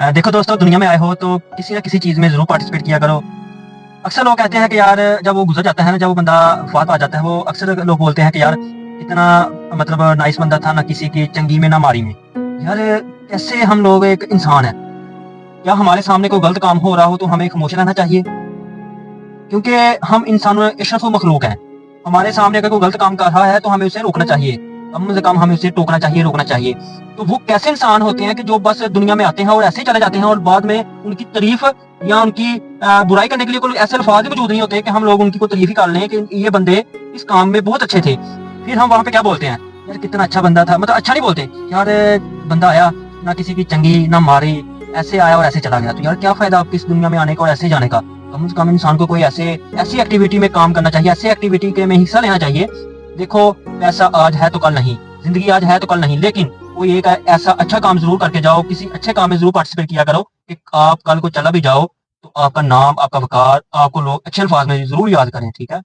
देखो दोस्तों, दुनिया में आए हो तो किसी ना किसी चीज में जरूर पार्टिसिपेट किया करो। अक्सर लोग कहते हैं कि यार जब वो गुजर जाता है ना, जब वो बंदा वफात पा जाता है, वो अक्सर लोग बोलते हैं कि यार इतना मतलब नाइस बंदा था, ना किसी की चंगी में ना मारी में। यार कैसे हम लोग, एक इंसान है, क्या हमारे सामने कोई गलत काम हो रहा हो तो हमें खामोश रहना चाहिए? क्योंकि हम इंसान अशरफ मखलूक हैं। हमारे सामने अगर कोई गलत काम कर रहा है तो हमें उसे रोकना चाहिए, कम से कम हमें उसे टोकना चाहिए, रोकना चाहिए। तो वो कैसे इंसान होते हैं कि जो बस दुनिया में आते हैं और ऐसे ही चले जाते हैं, और बाद में उनकी तारीफ या उनकी बुराई करने के लिए कोई ऐसे अल्फाज भी मौजूद नहीं होते कि हम लोग उनकी कोई तारीफ ही कर लें कि ये बंदे इस काम में बहुत अच्छे थे। फिर हम वहां पे क्या बोलते हैं, यार कितना अच्छा बंदा था। मतलब अच्छा नहीं बोलते, यार बंदा आया ना किसी की चंगी ना मारी, ऐसे आया और ऐसे चला गया। तो यार क्या फायदा आपकी इस दुनिया में आने का और ऐसे जाने का? कम से कम इंसान को कोई ऐसी एक्टिविटी में काम करना चाहिए, ऐसी एक्टिविटी के में हिस्सा लेना चाहिए। देखो, पैसा आज है तो कल नहीं, जिंदगी आज है तो कल नहीं, लेकिन कोई एक ऐसा अच्छा काम जरूर करके जाओ, किसी अच्छे काम में जरूर पार्टिसिपेट किया करो कि आप कल को चला भी जाओ तो आपका नाम, आपका वकार, आपको लोग अच्छे अल्फाज में जरूर याद करें। ठीक है।